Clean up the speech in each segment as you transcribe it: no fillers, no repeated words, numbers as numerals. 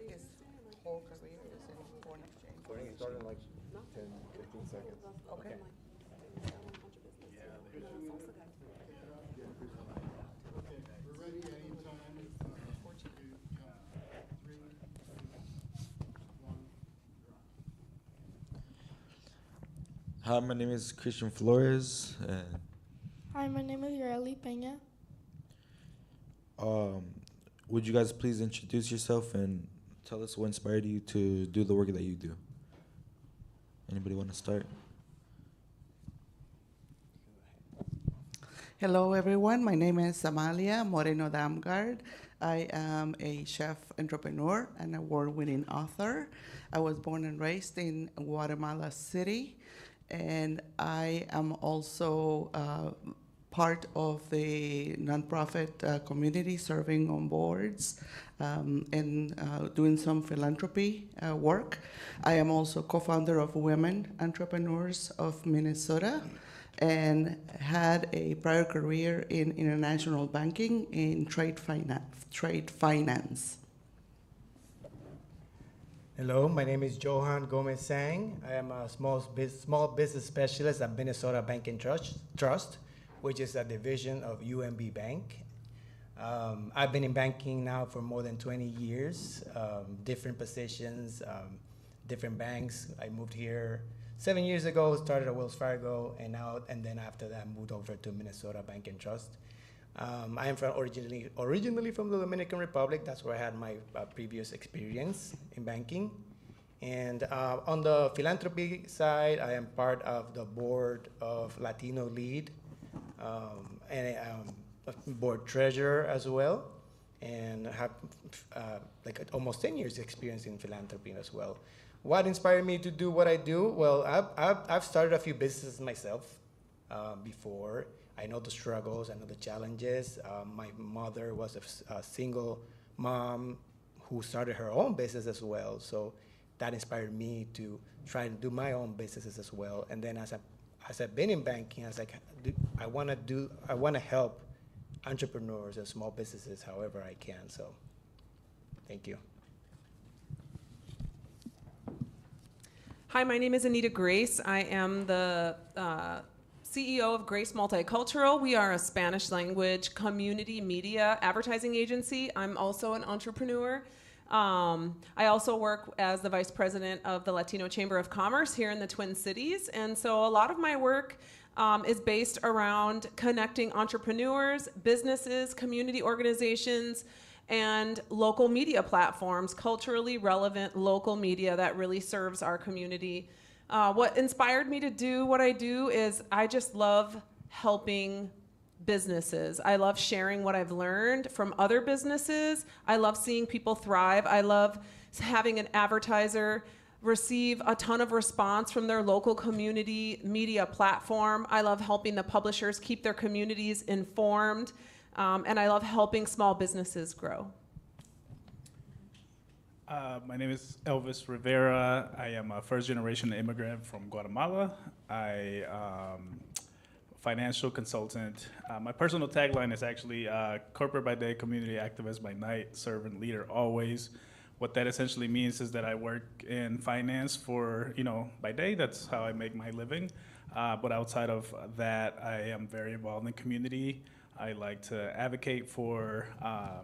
his whole career is in foreign exchange. Starting in like 10, 15 seconds. Okay. Okay, we're ready anytime. 3, 2, 1, Hi, my name is Christian Flores, and Hi, my name is Yareli Peña. would you guys please introduce yourself and tell us what inspired you to do the work that you do? Anybody want to start? Hello, everyone. My name is Amalia Moreno-Damgaard. I am a chef entrepreneur and award-winning author. I was born and raised in Guatemala City, and I am also part of the nonprofit community, serving on boards and doing some philanthropy work. I am also co-founder of Women Entrepreneurs of Minnesota, and had a prior career in international banking in trade finance. Hello, my name is Johan Gomez Sang. I am a small business specialist at Minnesota Bank and Trust, which is a division of UMB Bank. I've been in banking now for more than 20 years, different positions, different banks. I moved here 7 years ago, started at Wells Fargo, and then after that, moved over to Minnesota Bank and Trust. I am originally from the Dominican Republic. That's where I had my previous experience in banking. And on the philanthropy side, I am part of the board of Latino Lead, and a board treasurer as well, and have like almost 10 years experience in philanthropy as well. What inspired me to do what I do? Well, I've started a few businesses myself before. I know the struggles, I know the challenges. My mother was a single mom who started her own business as well. So that inspired me to try and do my own businesses as well. And then as I've been in banking, I was like, I want to help entrepreneurs and small businesses however I can. So thank you. Hi, my name is Anita Grace. I am the CEO of Grace Multicultural. We are a Spanish language community media advertising agency. I'm also an entrepreneur. I also work as the vice president of the Latino Chamber of Commerce here in the Twin Cities. And so a lot of my work is based around connecting entrepreneurs, businesses, community organizations, and local media platforms, culturally relevant local media that really serves our community. What inspired me to do what I do is I just love helping businesses. I love sharing what I've learned from other businesses. I love seeing people thrive. I love having an advertiser receive a ton of response from their local community media platform. I love helping the publishers keep their communities informed. And I love helping small businesses grow. My name is Elvis Rivera. I am a first-generation immigrant from Guatemala. I am a financial consultant. My personal tagline is actually corporate by day, community activist by night, servant leader always. What that essentially means is that I work in finance for, by day, that's how I make my living. But outside of that, I am very involved in community. I like to advocate for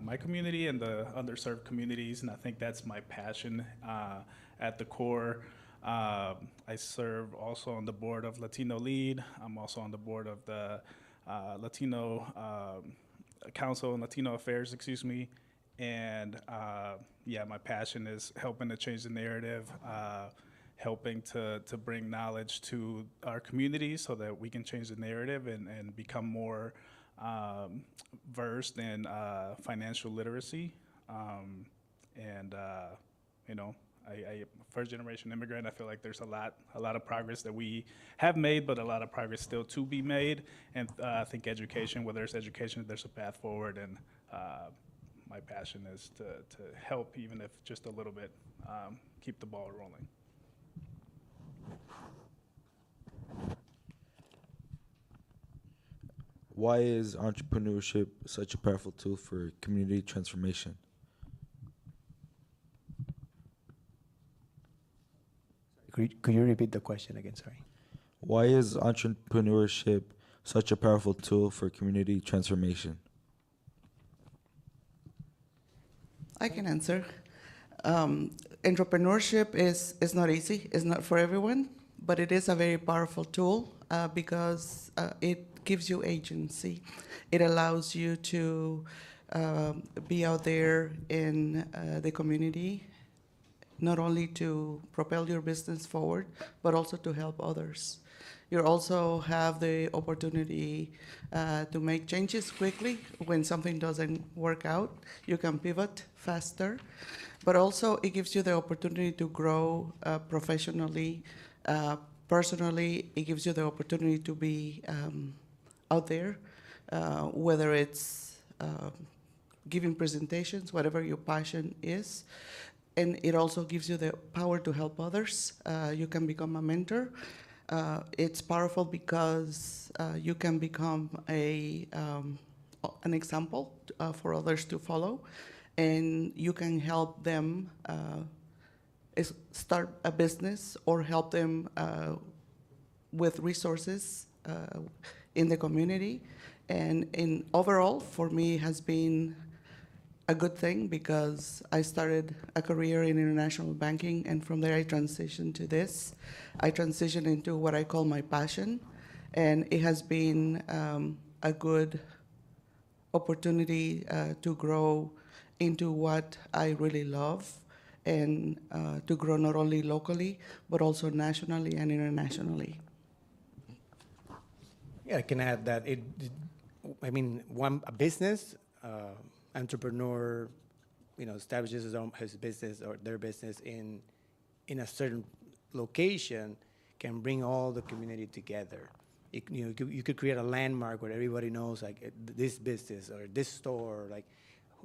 my community and the underserved communities, and I think that's my passion at the core. I serve also on the board of Latino Lead. I'm also on the board of the Latino Council on Latino Affairs, and my passion is helping to change the narrative, helping to bring knowledge to our communities so that we can change the narrative and become more versed in financial literacy. I first generation immigrant. I feel like there's a lot of progress that we have made, but a lot of progress still to be made. And I think education, whether it's education, there's a path forward. And my passion is to help, even if just a little bit, keep the ball rolling. Why is entrepreneurship such a powerful tool for community transformation? Could you repeat the question again? Sorry. Why is entrepreneurship such a powerful tool for community transformation? I can answer. Entrepreneurship is not easy. It's not for everyone, but it is a very powerful tool because it gives you agency. It allows you to be out there in the community, not only to propel your business forward, but also to help others. You also have the opportunity to make changes quickly when something doesn't work out. You can pivot faster, but also it gives you the opportunity to grow professionally, personally. It gives you the opportunity to be out there, whether it's giving presentations, whatever your passion is. And it also gives you the power to help others. You can become a mentor. It's powerful because you can become an example for others to follow, and you can help them start a business or help them with resources in the community. And in overall, for me, it has been a good thing because I started a career in international banking, and from there I transitioned to this. I transitioned into what I call my passion, and it has been a good opportunity to grow into what I really love, and to grow not only locally, but also nationally and internationally. Yeah, I can add that a business entrepreneur, establishes his business or their business in a certain location, can bring all the community together. You could create a landmark where everybody knows, like, this business or this store, like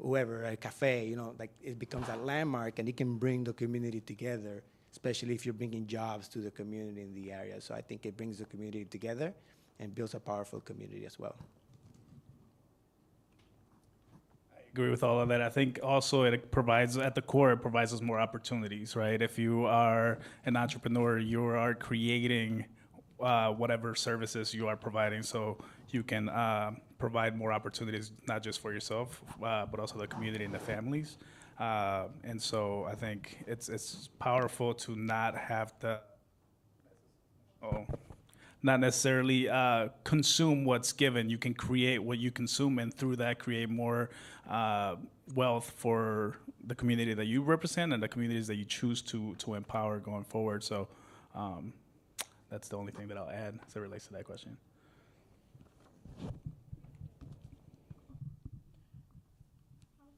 whoever, a cafe, like it becomes a landmark, and it can bring the community together, especially if you're bringing jobs to the community in the area. So I think it brings the community together and builds a powerful community as well. Agree with all of that. I think also it provides us more opportunities, right? If you are an entrepreneur, you are creating whatever services you are providing, so you can provide more opportunities, not just for yourself, but also the community and the families. And so I think it's powerful to not have to not necessarily consume what's given. You can create what you consume, and through that create more wealth for the community that you represent and the communities that you choose to empower going forward. So that's the only thing that I'll add as it relates to that question.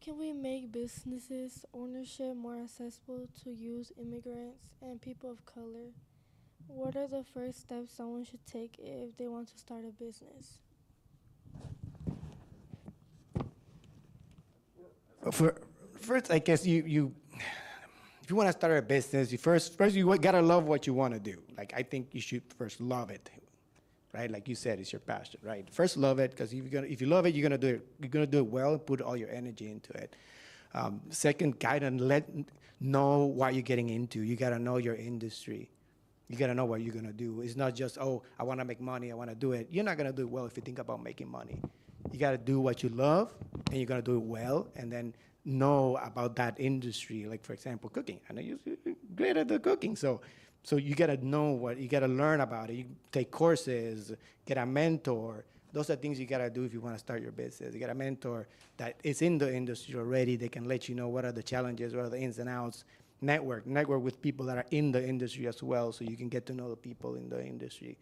Can we make businesses ownership more accessible to youth, immigrants, and people of color? What are the first steps someone should take if they want to start a business? First, I guess if you want to start a business, first you gotta love what you want to do. Like, I think you should first love it, right? Like you said, it's your passion, right? First love it, because if you love it, you're gonna do it. You're gonna do it well. Put all your energy into it. Second, know what you're getting into. You gotta know your industry. You gotta know what you're gonna do. It's not just, I wanna make money, I wanna do it. You're not gonna do it well if you think about making money. You gotta do what you love, and you're gonna do it well, and then know about that industry. Like, for example, cooking. I know you're great at the cooking, so you gotta know you gotta learn about it. You take courses, get a mentor. Those are things you gotta do if you wanna start your business. You get a mentor that is in the industry already. They can let you know what are the challenges, what are the ins and outs. Network with people that are in the industry as well, so you can get to know the people in the industry,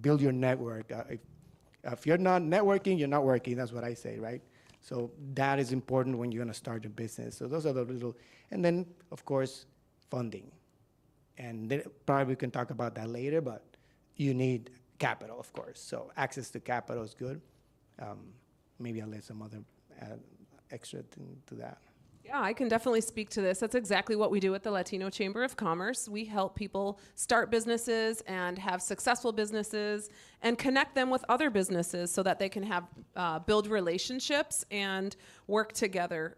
build your network. If you're not networking, you're not working. That's what I say, right? So that is important when you're gonna start a business. So those are the little, and then of course, funding, and then probably we can talk about that later. But you need capital, of course. So access to capital is good. Maybe I'll let some other extra thing to that. Yeah, I can definitely speak to this. That's exactly what we do at the Latino Chamber of Commerce. We help people start businesses and have successful businesses and connect them with other businesses so that they can have build relationships and work together.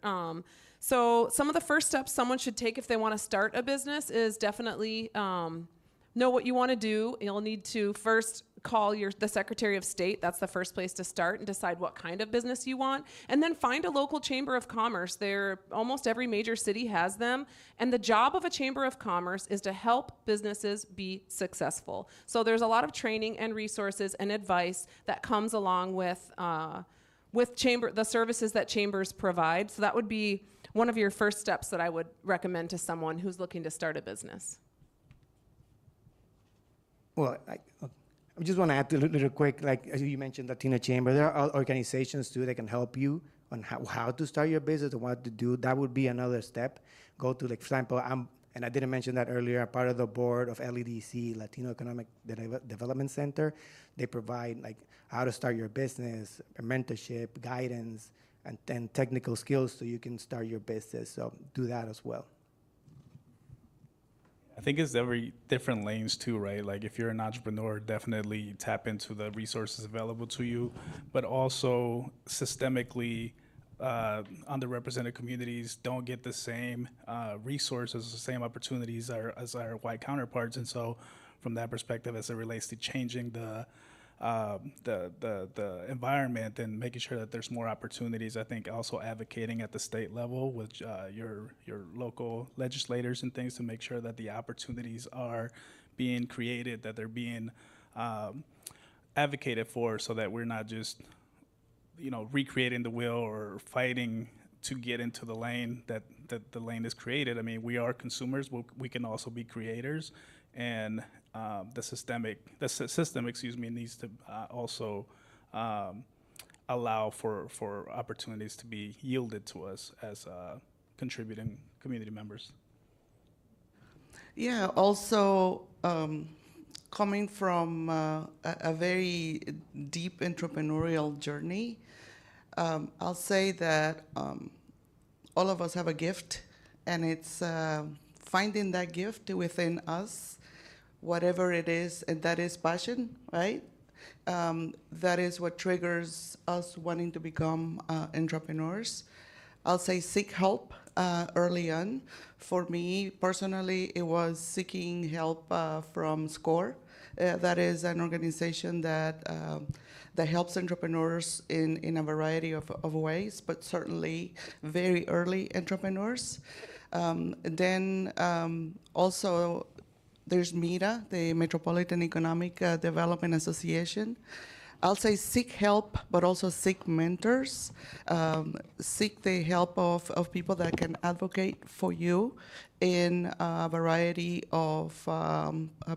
So some of the first steps someone should take if they want to start a business is definitely know what you want to do. You'll need to first call the Secretary of State. That's the first place to start, and decide what kind of business you want. And then find a local chamber of commerce. Almost every major city has them. And the job of a chamber of commerce is to help businesses be successful. So there's a lot of training and resources and advice that comes along with the services that chambers provide. So that would be one of your first steps that I would recommend to someone who's looking to start a business. Well, I just want to add a little quick, like as you mentioned, Latina Chamber, there are organizations too that can help you on how to start your business and what to do. That would be another step. Go to, like, for example, and I didn't mention that earlier, I'm part of the board of LEDC, Latino Economic Development Center. They provide like how to start your business, mentorship, guidance, and technical skills so you can start your business. So do that as well. I think it's every different lanes too, right? Like if you're an entrepreneur, definitely tap into the resources available to you, but also systemically, underrepresented communities don't get the same resources, the same opportunities as our white counterparts. And so from that perspective, as it relates to changing the environment and making sure that there's more opportunities, I think also advocating at the state level with your local legislators and things to make sure that the opportunities are being created, that they're being advocated for, so that we're not just recreating the wheel or fighting to get into the lane that the lane is created. I mean, we are consumers, we can also be creators, and the system needs to also allow for opportunities to be yielded to us as contributing community members. Yeah, also coming from a very deep entrepreneurial journey, I'll say that all of us have a gift, and it's finding that gift within us, whatever it is, and that is passion, right? That is what triggers us wanting to become entrepreneurs. I'll say seek help early on. For me personally, it was seeking help from SCORE. That is an organization that helps entrepreneurs in a variety of ways, but certainly very early entrepreneurs. Then also there's MEDA, the Metropolitan Economic Development Association. I'll say seek help, but also seek mentors. Seek the help of people that can advocate for you in a variety of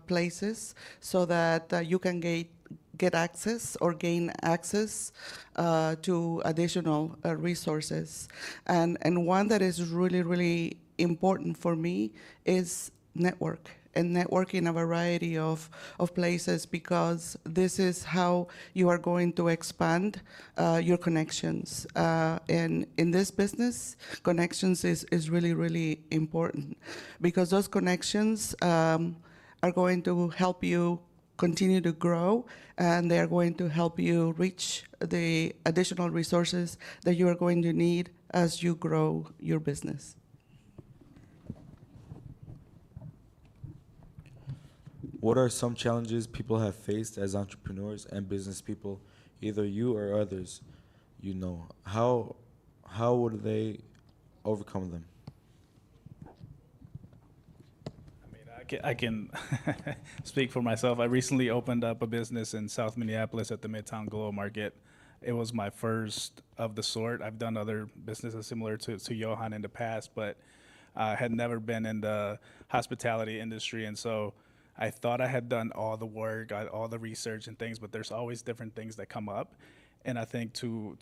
places, so that you can get access or gain access to additional resources. And one that is really, really important for me is network. And network in a variety of places, because this is how you are going to expand your connections. And in this business, connections is really, really important, because those connections are going to help you continue to grow, and they are going to help you reach the additional resources that you are going to need as you grow your business. What are some challenges people have faced as entrepreneurs and business people, either you or others? How would they overcome them? I can speak for myself. I recently opened up a business in South Minneapolis at the Midtown Glow Market. It was my first of the sort. I've done other businesses similar to Johan in the past, but had never been in the hospitality industry, and so I thought I had done all the work, all the research and things, but there's always different things that come up. And I think to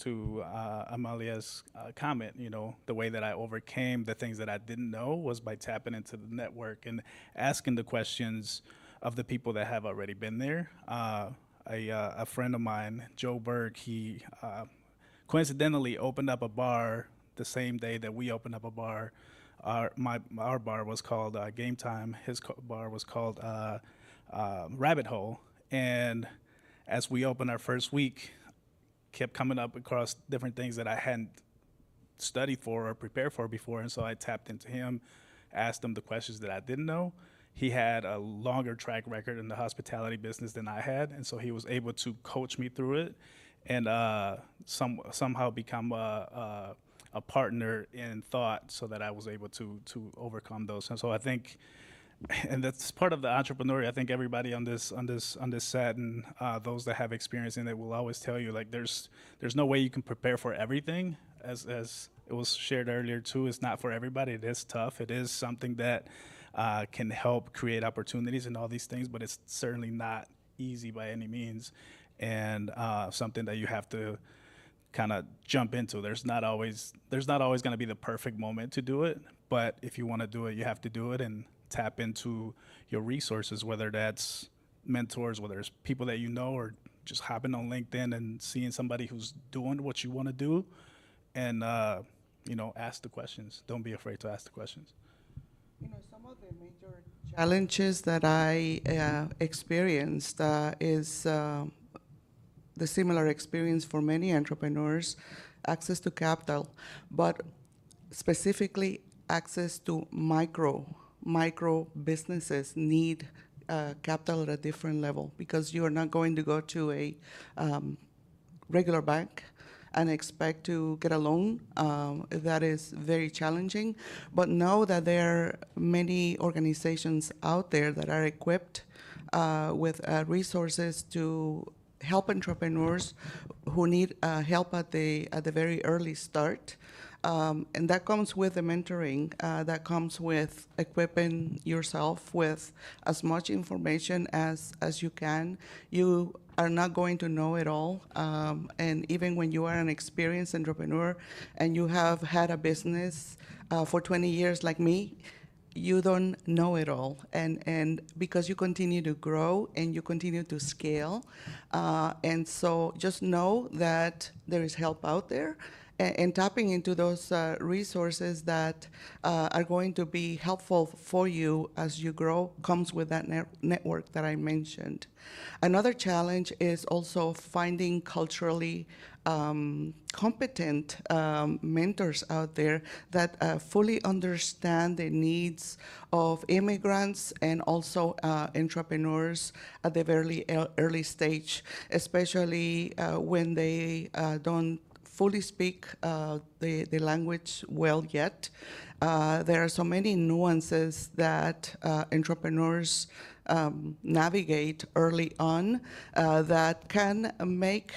Amalia's comment, the way that I overcame the things that I didn't know was by tapping into the network and asking the questions of the people that have already been there. A friend of mine, Joe Berg, he coincidentally opened up a bar the same day that we opened up a bar. Our bar was called Game Time. His bar was called Rabbit Hole. And as we opened our first week, kept coming up across different things that I hadn't studied for or prepared for before. And so I tapped into him, asked him the questions that I didn't know. He had a longer track record in the hospitality business than I had, and so he was able to coach me through it and somehow become a partner in thought, so that I was able to overcome those. And so I think, and that's part of the entrepreneur. I think everybody on this set and those that have experience in it will always tell you, like, there's no way you can prepare for everything. As it was shared earlier too, it's not for everybody. It is tough. It is something that can help create opportunities and all these things, but it's certainly not easy by any means, and something that you have to kind of jump into. There's not always going to be the perfect moment to do it, but if you want to do it, you have to do it and tap into your resources, whether that's mentors, whether it's people that you know, or just hopping on LinkedIn and seeing somebody who's doing what you want to do, and ask the questions. Don't be afraid to ask the questions. Some of the major challenges that I experienced is the similar experience for many entrepreneurs, access to capital, but specifically access to micro businesses need capital at a different level, because you are not going to go to a regular bank and expect to get a loan. That is very challenging. But know that there are many organizations out there that are equipped with resources to help entrepreneurs who need help at the very early start. And that comes with the mentoring, that comes with equipping yourself with as much information as you can. You are not going to know it all. And even when you are an experienced entrepreneur and you have had a business for 20 years like me, you don't know it all. And because you continue to grow and you continue to scale. And so just know that there is help out there. And tapping into those resources that are going to be helpful for you as you grow comes with that network that I mentioned. Another challenge is also finding culturally competent mentors out there that fully understand the needs of immigrants and also entrepreneurs at the very early stage, especially when they don't fully speak the language well yet. There are so many nuances that entrepreneurs navigate early on that can make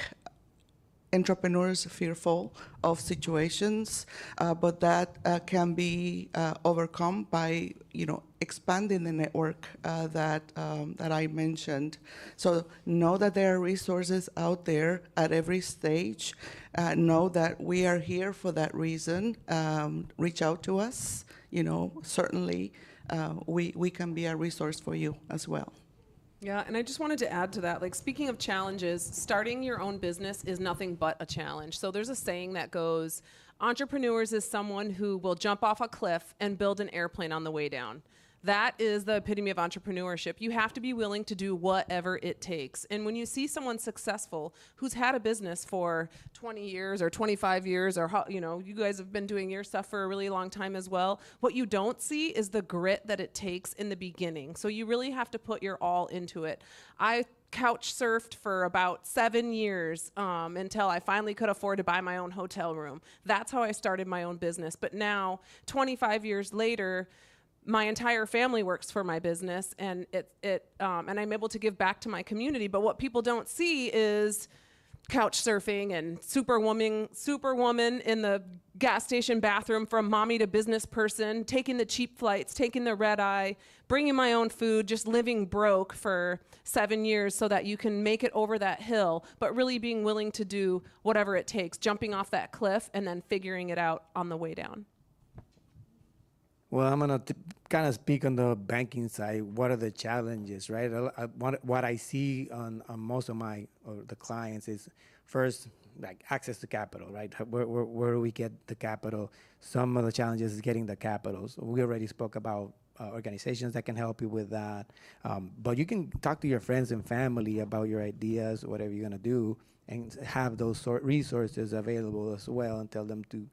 entrepreneurs fearful of situations, but that can be overcome by expanding the network that I mentioned. So know that there are resources out there at every stage. Know that we are here for that reason. Reach out to us. Certainly we can be a resource for you as well. Yeah, and I just wanted to add to that, like, speaking of challenges, starting your own business is nothing but a challenge. So there's a saying that goes, entrepreneurs is someone who will jump off a cliff and build an airplane on the way down. That is the epitome of entrepreneurship. You have to be willing to do whatever it takes. And when you see someone successful who's had a business for 20 years or 25 years, or you guys have been doing your stuff for a really long time as well, what you don't see is the grit that it takes in the beginning. So you really have to put your all into it. I couch surfed for about 7 years until I finally could afford to buy my own hotel room. That's how I started my own business. But now, 25 years later, my entire family works for my business, and and I'm able to give back to my community. But what people don't see is couch surfing and superwoman in the gas station bathroom, from mommy to business person, taking the cheap flights, taking the red eye, bringing my own food, just living broke for 7 years so that you can make it over that hill, but really being willing to do whatever it takes, jumping off that cliff and then figuring it out on the way down. Well, I'm going to kind of speak on the banking side. What are the challenges, right? What I see on most of the clients is, first, like, access to capital, right? Where do we get the capital? Some of the challenges is getting the capital. So we already spoke about organizations that can help you with that. But you can talk to your friends and family about your ideas, whatever you're going to do. and have those resources available as well, and tell them to,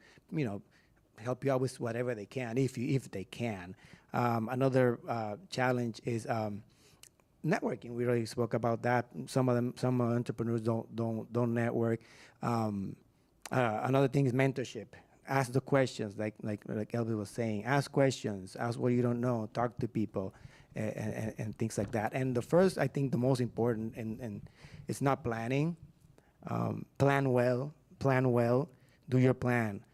help you out with whatever they can, if they can. Another challenge is networking. We already spoke about that. Some entrepreneurs don't network. Another thing is mentorship. Ask the questions, like Elvis was saying. Ask questions. Ask what you don't know. Talk to people, and things like that. And the first, I think, the most important, and it's not planning. Plan well. Do your plan.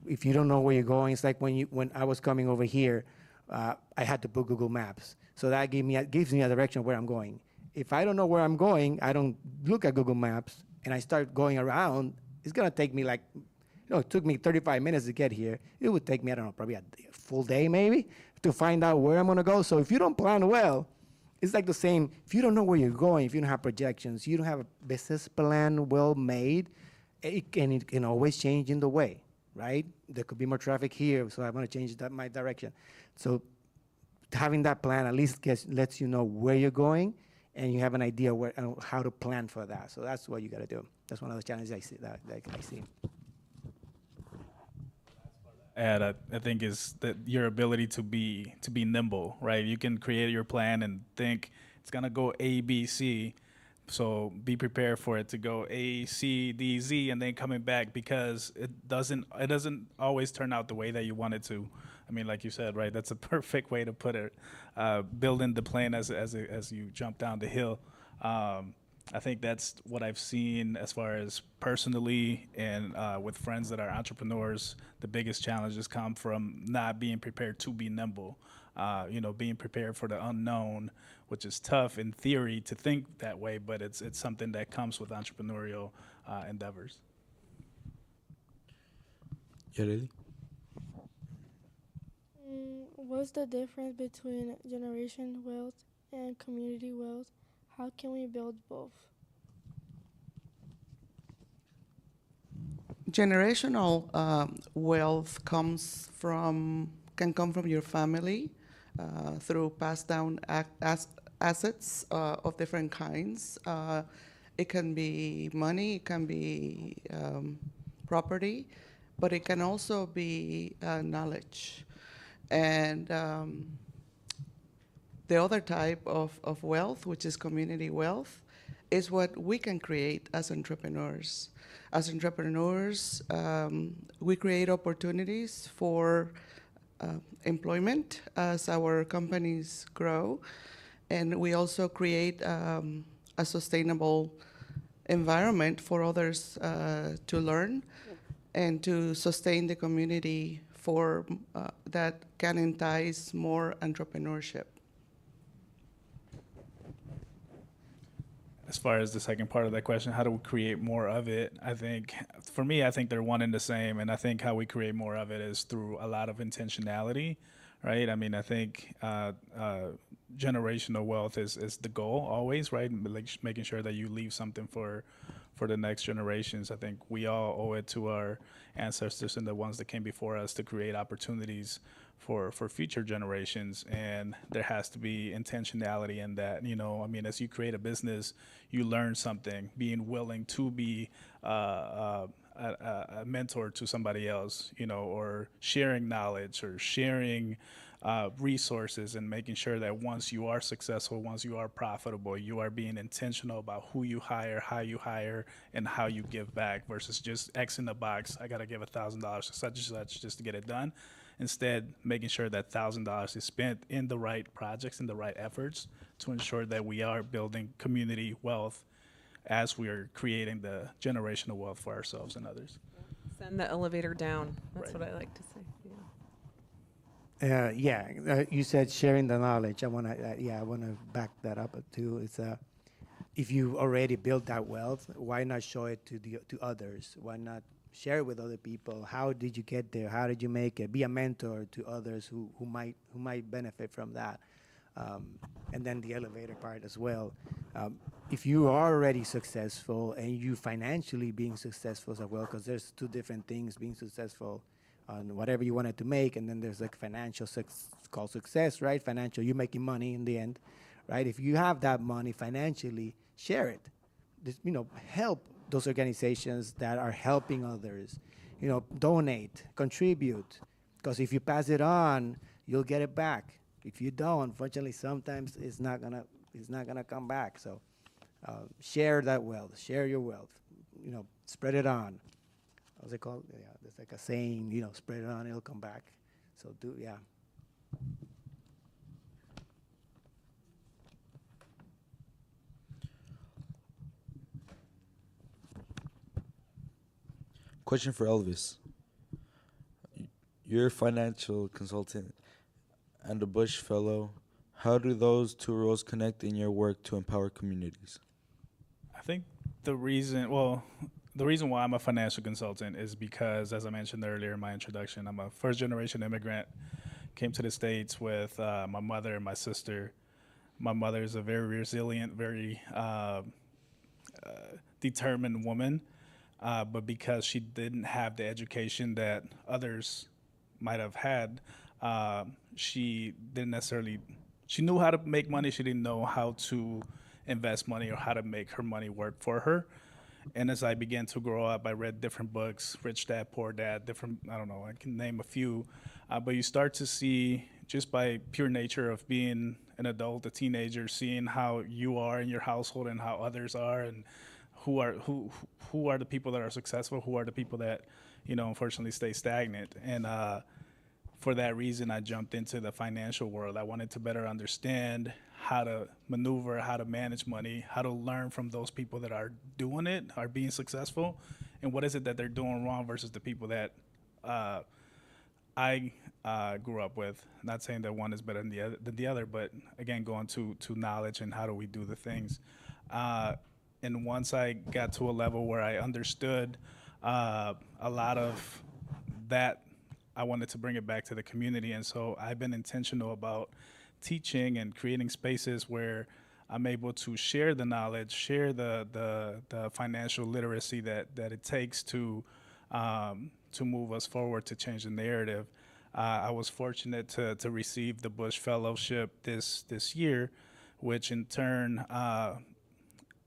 If you don't know where you're going, it's like when I was coming over here, I had to put Google Maps. So that gives me a direction of where I'm going. If I don't know where I'm going, I don't look at Google Maps and I start going around. It's gonna take me it took me 35 minutes to get here. It would take me, I don't know, probably a full day maybe to find out where I'm gonna go. So if you don't plan well, it's like the same. If you don't know where you're going, if you don't have projections, you don't have a business plan well made, it can always change in the way, right? There could be more traffic here, so I'm gonna change my direction. So having that plan at least lets you know where you're going, and you have an idea how to plan for that. So that's what you got to do. That's one of the challenges I see. That I see. And I think is that your ability to be nimble, right? You can create your plan and think it's gonna go A, B, C. So be prepared for it to go A, C, D, Z, and then coming back, because it doesn't always turn out the way that you want it to. I mean, like you said, right? That's a perfect way to put it. Building the plane as you jump down the hill. I think that's what I've seen as far as personally and with friends that are entrepreneurs. The biggest challenges come from not being prepared to be nimble. Being prepared for the unknown, which is tough in theory to think that way, but it's something that comes with entrepreneurial endeavors. Yeah, really? What's the difference between generation wealth and community wealth? How can we build both? Generational wealth can come from your family through passed down assets of different kinds. It can be money, it can be property, but it can also be knowledge. And the other type of wealth, which is community wealth, is what we can create as entrepreneurs. As entrepreneurs, we create opportunities for employment as our companies grow, and we also create a sustainable environment for others to learn and to sustain the community for that can entice more entrepreneurship. As far as the second part of that question, how do we create more of it? I think they're one and the same, and I think how we create more of it is through a lot of intentionality, right? I mean, I think generational wealth is the goal always, right? Like making sure that you leave something for the next generations. I think we all owe it to our ancestors and the ones that came before us to create opportunities for future generations, and there has to be intentionality in that. I mean, as you create a business, you learn something. Being willing to be a mentor to somebody else, or sharing knowledge or sharing resources, and making sure that once you are successful, once you are profitable, you are being intentional about who you hire, how you hire, and how you give back, versus just X in the box. I got to give $1,000 to such and such just to get it done. Instead, making sure that $1,000 is spent in the right projects, in the right efforts, to ensure that we are building community wealth as we are creating the generational wealth for ourselves and others. Send the elevator down. That's Right. what I like to say. You said sharing the knowledge. I want to back that up too. It's if you already built that wealth, why not show it to others? Why not share it with other people? How did you get there? How did you make it? Be a mentor to others who might benefit from that. And then the elevator part as well. If you are already successful and you financially being successful as well, because there's two different things: being successful on whatever you wanted to make, and then there's like financial called success, right? Financial, you're making money in the end, right? If you have that money financially, share it. Just, help those organizations that are helping others. You know, donate, contribute, because if you pass it on, you'll get it back. If you don't, unfortunately, sometimes it's not gonna come back. So share that wealth, share your wealth. You know, spread it on. What's it called? Yeah, there's like a saying. You know, spread it on, it'll come back. So yeah. Question for Elvis. You're a financial consultant and a Bush Fellow. How do those two roles connect in your work to empower communities? I think the reason why I'm a financial consultant is because, as I mentioned earlier in my introduction, I'm a first-generation immigrant. Came to the States with my mother and my sister. My mother is a very resilient, very determined woman, but because she didn't have the education that others might have had, she didn't necessarily. She knew how to make money. She didn't know how to invest money or how to make her money work for her. And as I began to grow up, I read different books, Rich Dad, Poor Dad, different, I don't know, I can name a few. But you start to see, just by pure nature of being an adult, a teenager, seeing how you are in your household and how others are, and who are the people that are successful, who are the people that, you know, unfortunately stay stagnant. And for that reason, I jumped into the financial world. I wanted to better understand how to maneuver, how to manage money, how to learn from those people that are doing it, are being successful, and what is it that they're doing wrong versus the people that I grew up with. Not saying that one is better than the other, but again, going to knowledge and how do we do the things. And once I got to a level where I understood a lot of that, I wanted to bring it back to the community. And so I've been intentional about teaching and creating spaces where I'm able to share the knowledge, share the financial literacy that it takes to move us forward, to change the narrative. I was fortunate to receive the Bush Fellowship this year, which in turn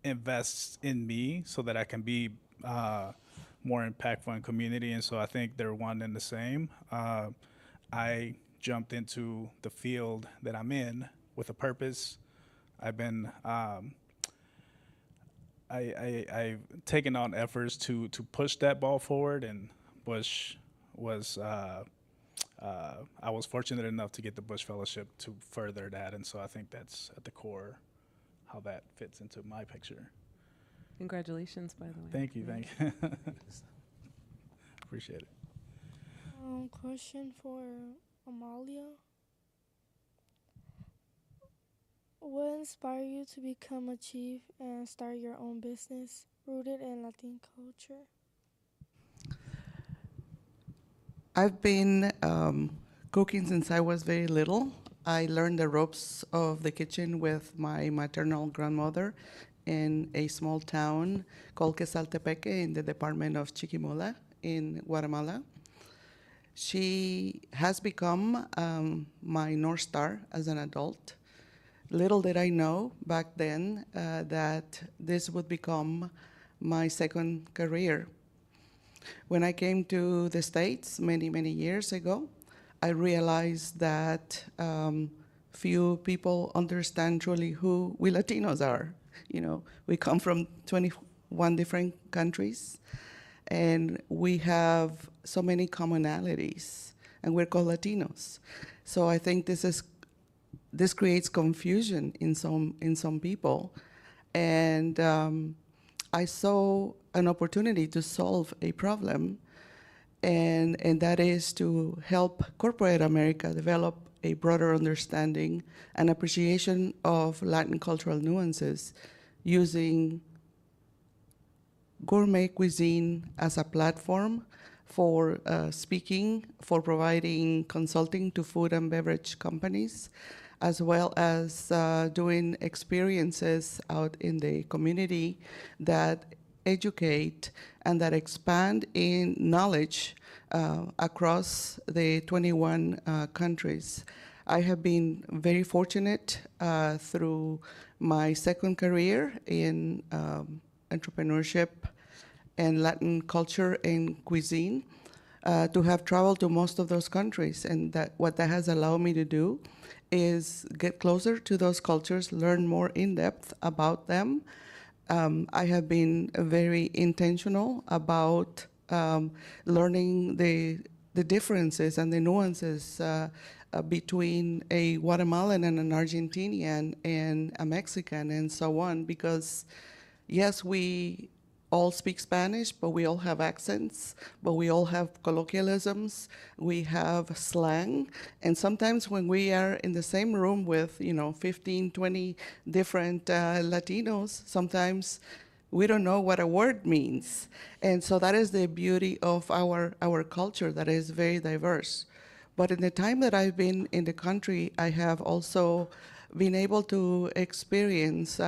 invests in me so that I can be more impactful in community. And so I think they're one and the same. I jumped into the field that I'm in with a purpose. I've been I've taken on efforts to push that ball forward, and Bush was I was fortunate enough to get the Bush Fellowship to further that, and so I think that's at the core how that fits into my picture. Congratulations, by the way. Thank you. Appreciate it. Question for Amalia. What inspired you to become a chief and start your own business rooted in Latin culture? I've been cooking since I was very little. I learned the ropes of the kitchen with my maternal grandmother in a small town called Quesaltepeque in the department of Chiquimula in Guatemala. She has become my North Star as an adult. Little did I know back then that this would become my second career. When I came to the States many, many years ago, I realized that few people understand truly who we Latinos are. You know, we come from 21 different countries, and we have so many commonalities, and we're called Latinos. So I think this creates confusion in some people, and I saw an opportunity to solve a problem, and that is to help corporate America develop a broader understanding and appreciation of Latin cultural nuances using gourmet cuisine as a platform for speaking, for providing consulting to food and beverage companies, as well as doing experiences out in the community that educate and that expand in knowledge across the 21 countries. I have been very fortunate through my second career in entrepreneurship and Latin culture and cuisine, to have traveled to most of those countries. And that what that has allowed me to do is get closer to those cultures, learn more in depth about them. I have been very intentional about learning the differences and the nuances between a Guatemalan and an Argentinian and a Mexican and so on, because yes, we all speak Spanish, but we all have accents, but we all have colloquialisms, we have slang, and sometimes when we are in the same room with, 15, 20 different Latinos, sometimes we don't know what a word means. And so that is the beauty of our culture, that is very diverse. But in the time that I've been in the country, I have also been able to experience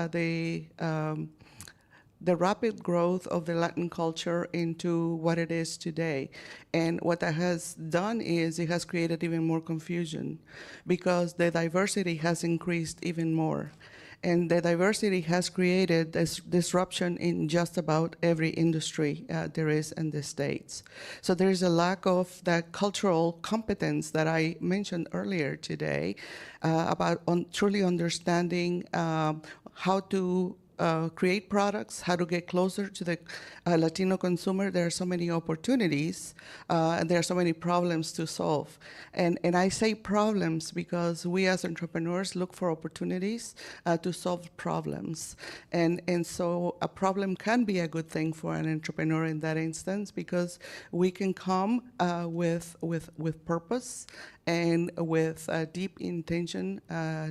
the rapid growth of the Latin culture into what it is today. And what that has done is it has created even more confusion because the diversity has increased even more. And the diversity has created this disruption in just about every industry there is in the States. So there is a lack of that cultural competence that I mentioned earlier today about truly understanding how to create products, how to get closer to the Latino consumer. There are so many opportunities, and there are so many problems to solve. And I say problems because we as entrepreneurs look for opportunities to solve problems. And so a problem can be a good thing for an entrepreneur in that instance because we can come with purpose and with a deep intention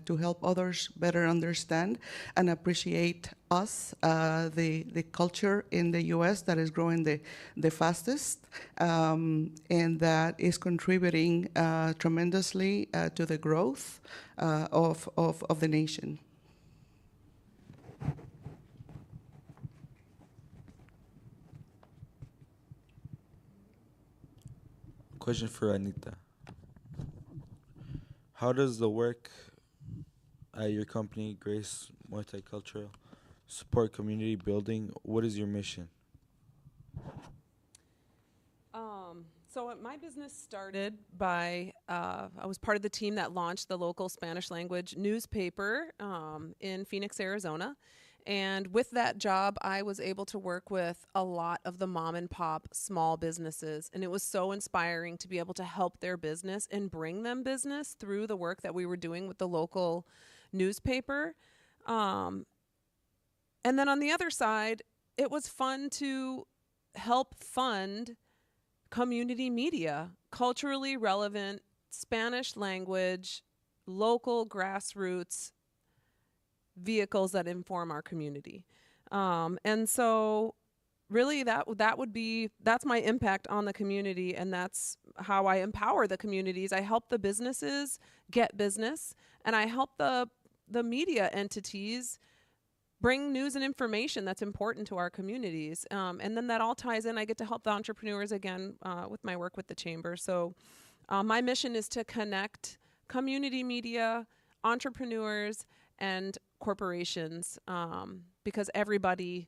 to help others better understand and appreciate us, the culture in the U.S. that is growing the fastest and that is contributing tremendously to the growth of the nation. Question for Anita. How does the work at your company, Grace Multicultural, support community building? What is your mission? So my business started by, I was part of the team that launched the local Spanish language newspaper in Phoenix, Arizona. And with that job, I was able to work with a lot of the mom and pop small businesses. And it was so inspiring to be able to help their business and bring them business through the work that we were doing with the local newspaper. And then on the other side, it was fun to help fund community media, culturally relevant, Spanish language, local grassroots vehicles that inform our community. And so really that's my impact on the community, and that's how I empower the communities. I help the businesses get business, and I help the media entities bring news and information that's important to our communities. And then that all ties in. I get to help the entrepreneurs again with my work with the chamber. So my mission is to connect community media, entrepreneurs, and corporations because everybody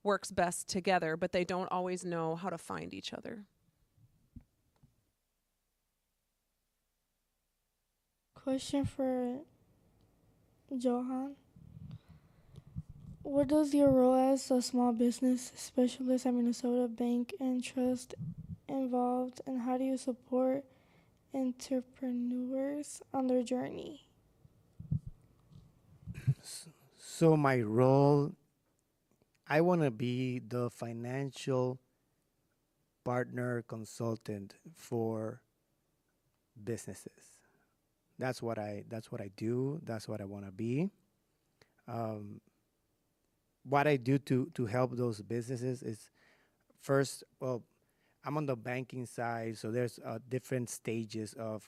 works best together, but they don't always know how to find each other. Question for Johan. What does your role as a small business specialist at Minnesota Bank and Trust involved, and how do you support entrepreneurs on their journey? So my role, I want to be the financial partner consultant for businesses. That's what I do. That's what I want to be. What I do to help those businesses is, first, well, I'm on the banking side, so there's different stages of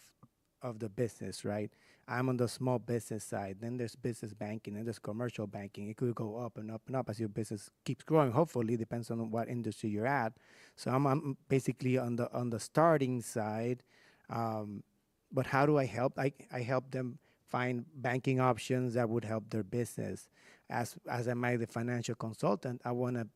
the business, right? I'm on the small business side. Then there's business banking, and there's commercial banking. It could go up and up and up as your business keeps growing. Hopefully, depends on what industry you're at. So I'm basically on the starting side. But how do I help? I help them find banking options that would help their business. As am I the financial consultant, I want to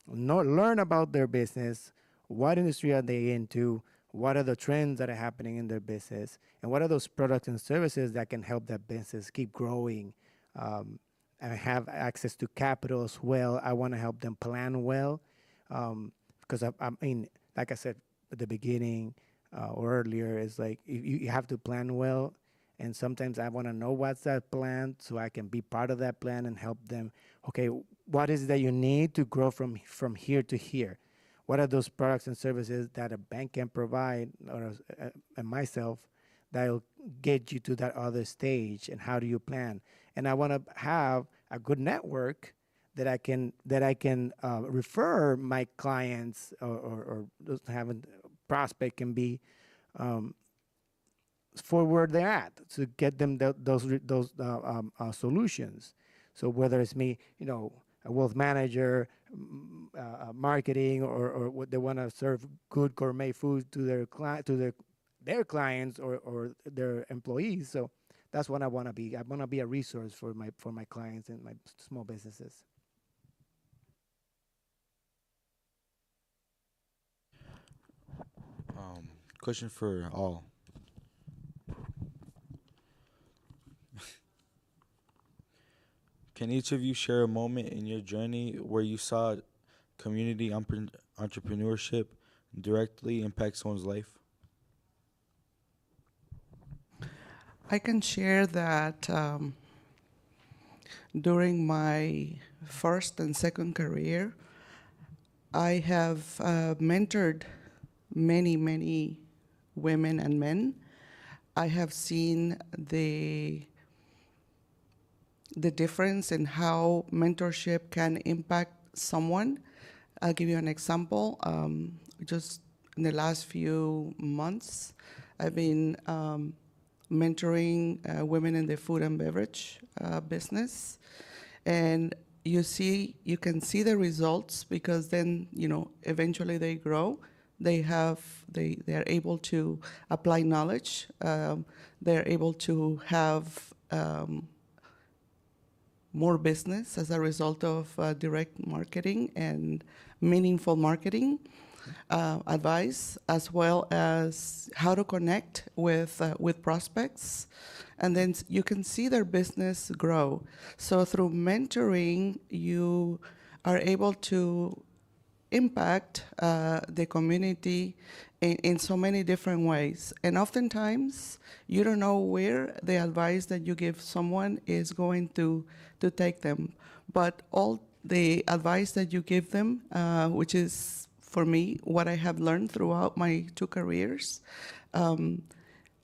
learn about their business, what industry are they into, what are the trends that are happening in their business, and what are those products and services that can help that business keep growing, and have access to capital as well. I want to help them plan well, because I mean, like I said at the beginning or earlier, is like you have to plan well, and sometimes I want to know what's that plan so I can be part of that plan and help them. Okay, what is it that you need to grow from here to here? What are those products and services that a bank can provide, or and myself, that'll get you to that other stage? And how do you plan? And I want to have a good network that I can refer my clients, or just having prospect can be for where they're at, to get them those solutions. So whether it's me, a wealth manager, marketing, or what they want to serve good gourmet food to their clients or their employees. So that's what I want to be. I want to be a resource for my clients and my small businesses. Question for all. Can each of you share a moment in your journey where you saw community entrepreneurship directly impact someone's life? I can share that during my first and second career, I have mentored many women and men. I have seen the difference in how mentorship can impact someone. I'll give you an example. Just in the last few months, I've been mentoring women in the food and beverage business. And you can see the results, because then, eventually they grow. They are able to apply knowledge. They're able to have more business as a result of direct marketing and meaningful marketing advice, as well as how to connect with prospects. And then you can see their business grow. So through mentoring, you are able to impact the community in so many different ways. And oftentimes, you don't know where the advice that you give someone is going to take them. But all the advice that you give them, which is, for me, what I have learned throughout my 2 careers,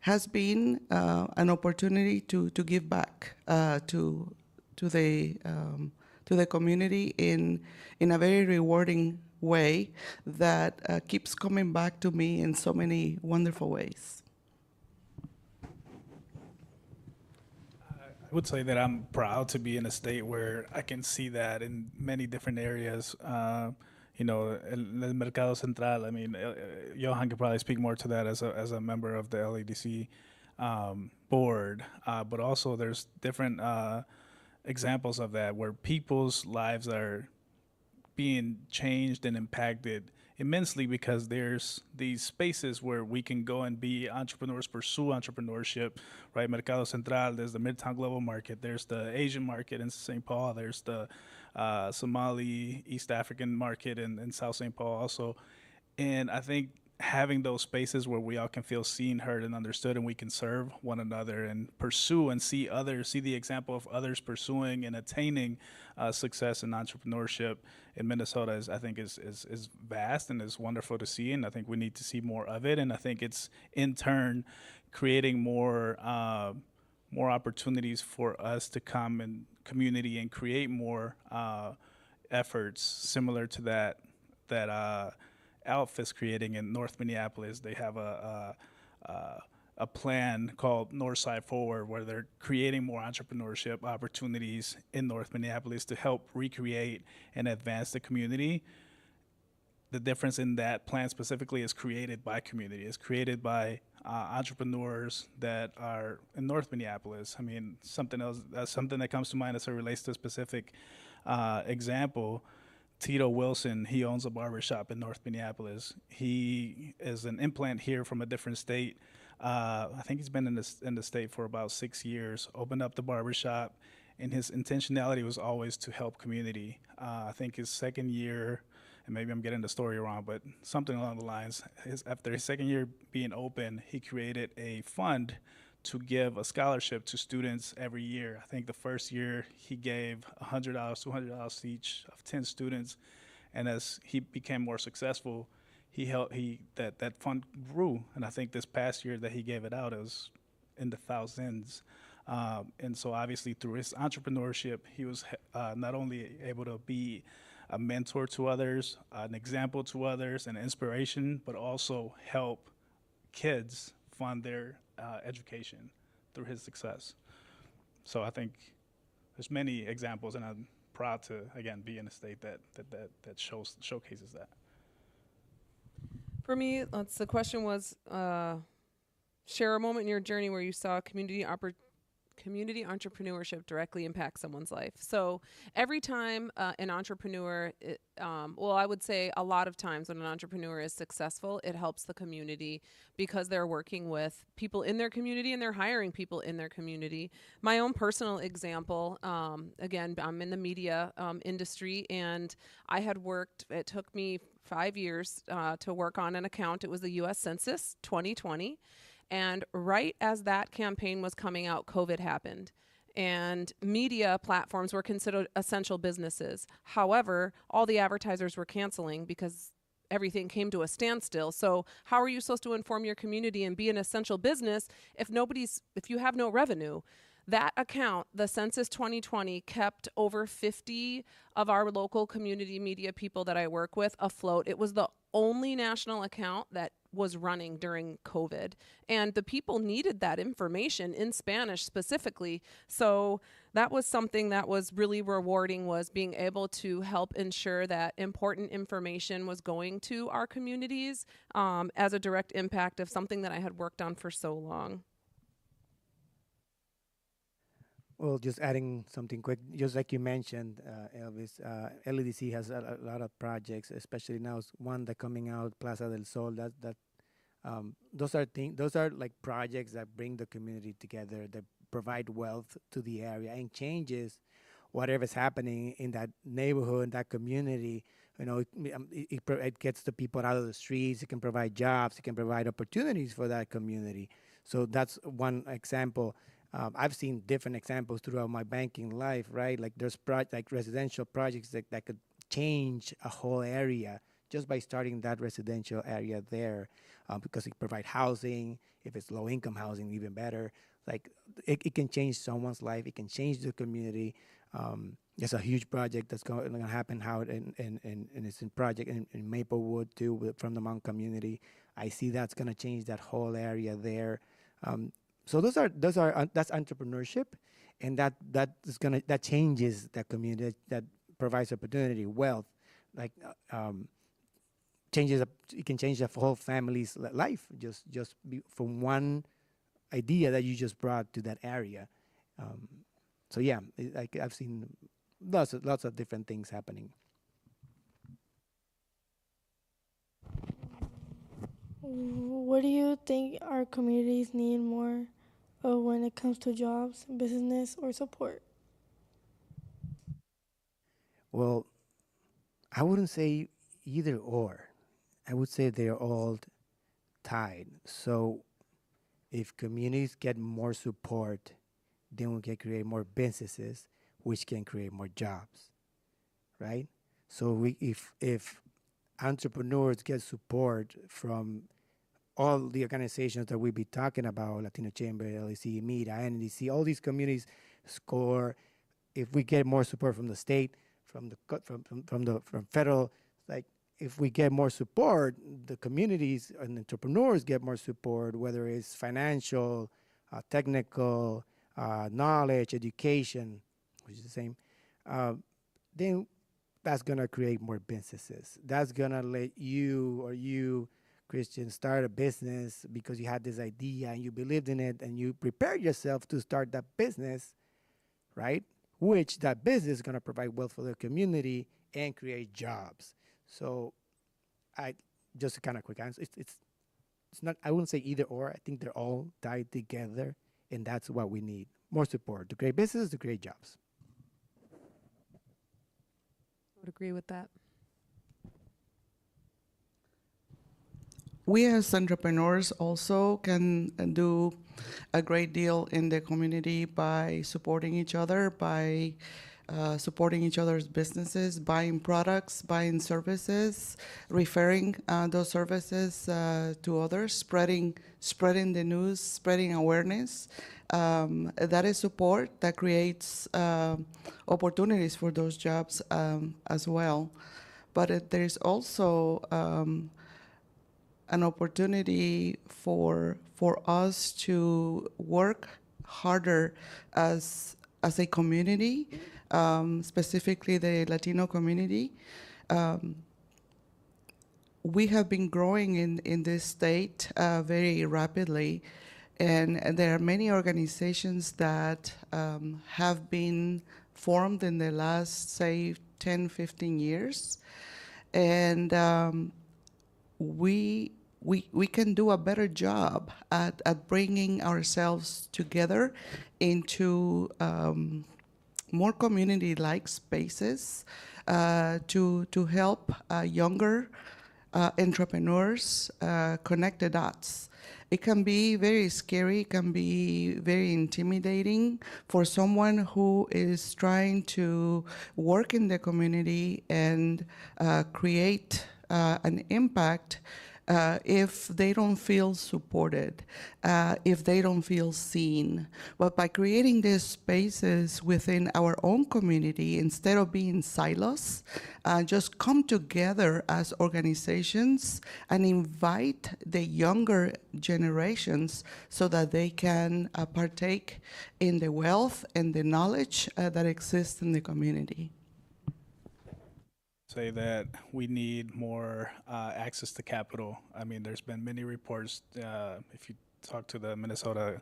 has been an opportunity to give back to the community in a very rewarding way that keeps coming back to me in so many wonderful ways. I would say that I'm proud to be in a state where I can see that in many different areas. El Mercado Central, I mean, Johan could probably speak more to that as a member of the LADC board, but also there's different examples of that where people's lives are being changed and impacted immensely because there's these spaces where we can go and be entrepreneurs, pursue entrepreneurship, right? Mercado Central, there's the Midtown Global Market, there's the Asian market in St. Paul, there's the Somali East African market in South St. Paul also. And I think having those spaces where we all can feel seen, heard, and understood, and we can serve one another and pursue and see the example of others pursuing and attaining success in entrepreneurship in Minnesota is vast and is wonderful to see, and I think we need to see more of it. And I think it's in turn creating more opportunities for us to come in community and create more efforts similar to that Alpha's creating in North Minneapolis. They have a plan called Northside Forward, where they're creating more entrepreneurship opportunities in North Minneapolis to help recreate and advance the community. The difference in that plan specifically is created by community. It's created by entrepreneurs that are in North Minneapolis. I mean, something that comes to mind as it relates to a specific example. Tito Wilson, he owns a barbershop in North Minneapolis. He is an implant here from a different state. I think he's been in the state for about 6 years, opened up the barbershop, and his intentionality was always to help community. I think his second year, and maybe I'm getting the story wrong, but something along the lines, after his second year being open, he created a fund to give a scholarship to students every year. I think the first year he gave $100, $200 each of 10 students, and as he became more successful, that fund grew. And I think this past year that he gave it out, it was in the thousands. And so obviously through his entrepreneurship, he was not only able to be a mentor to others, an example to others, an inspiration, but also help kids fund their education through his success. So I think there's many examples, and I'm proud to, again, be in a state that showcases that. For me, the question was, share a moment in your journey where you saw community entrepreneurship directly impact someone's life. So every time an entrepreneur, I would say a lot of times when an entrepreneur is successful, it helps the community because they're working with people in their community and they're hiring people in their community. My own personal example, again, I'm in the media industry, and I had worked, it took me 5 years to work on an account. It was the U.S. Census 2020. And right as that campaign was coming out, COVID happened. And media platforms were considered essential businesses. However, all the advertisers were canceling because everything came to a standstill. So how are you supposed to inform your community and be an essential business if you have no revenue? That account, the Census 2020, kept over 50 of our local community media people that I work with afloat. It was the only national account that was running during COVID. And the people needed that information in Spanish specifically. So that was something that was really rewarding, was being able to help ensure that important information was going to our communities as a direct impact of something that I had worked on for so long. Well, just adding something quick, just like you mentioned, Elvis, LEDC has a lot of projects, especially now one that coming out, Plaza del Sol. Those are like projects that bring the community together, that provide wealth to the area and changes whatever's happening in that neighborhood, that community. You know, it gets the people out of the streets. It can provide jobs. It can provide opportunities for that community. So that's one example. I've seen different examples throughout my banking life, right? Like there's like residential projects that could change a whole area just by starting that residential area there, because it provides housing. If it's low-income housing, even better. Like it can change someone's life. It can change the community. There's a huge project that's going to happen out and it's in project in Maplewood too, from the Hmong community. I see that's going to change that whole area there. So that's entrepreneurship, and that changes that community, that provides opportunity, wealth, like it can change the whole family's life just from one idea that you just brought to that area. So yeah, I've seen lots of different things happening. What do you think our communities need more of when it comes to jobs, business, or support? Well, I wouldn't say either or. I would say they're all tied. So if communities get more support, then we can create more businesses, which can create more jobs, right? So if entrepreneurs get support from all the organizations that we be talking about, Latino Chamber, LEC, MIDA, NDC, all these communities score. If we get more support from the state, from federal, like if we get more support, the communities and entrepreneurs get more support, whether it's financial, technical, knowledge, education, which is the same, then that's gonna create more businesses. That's gonna let you, Christian, start a business because you had this idea and you believed in it and you prepared yourself to start that business, right? Which that business is going to provide wealth for the community and create jobs. So I just a kind of quick answer. It's not, I wouldn't say either or. I think they're all tied together, and that's what we need. More support to create businesses, to create jobs. I would agree with that. We as entrepreneurs also can do a great deal in the community by supporting each other, by supporting each other's businesses, buying products, buying services, referring those services to others, spreading the news, spreading awareness. That is support that creates opportunities for those jobs as well. But there is also an opportunity for us to work harder as a community, specifically the Latino community. We have been growing in this state very rapidly, and there are many organizations that have been formed in the last, say, 10, 15 years. And we can do a better job at bringing ourselves together into more community-like spaces to help younger entrepreneurs connect the dots. It can be very scary, it can be very intimidating for someone who is trying to work in the community and create an impact if they don't feel supported, if they don't feel seen. But by creating these spaces within our own community, instead of being silos, just come together as organizations and invite the younger generations so that they can partake in the wealth and the knowledge that exists in the community. Say that we need more access to capital. I mean, there's been many reports. If you talk to the Minnesota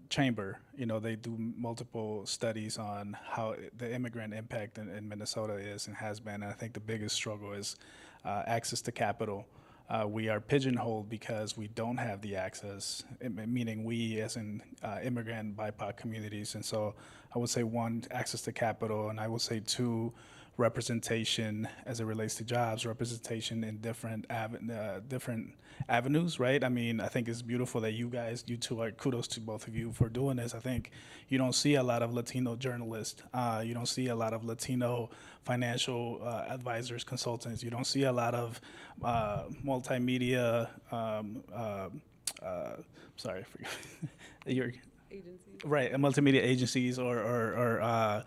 chamber, you know, they do multiple studies on how the immigrant impact in Minnesota is and has been. And I think the biggest struggle is access to capital. We are pigeonholed because we don't have the access, meaning we as in immigrant BIPOC communities. And so I would say one, access to capital, and I would say two, representation as it relates to jobs, representation in different avenues, right? I mean, I think it's beautiful that you two are, kudos to both of you for doing this. I think you don't see a lot of Latino journalists. You don't see a lot of Latino financial advisors, consultants. You don't see a lot of multimedia, sorry, your Agencies. right, multimedia agencies or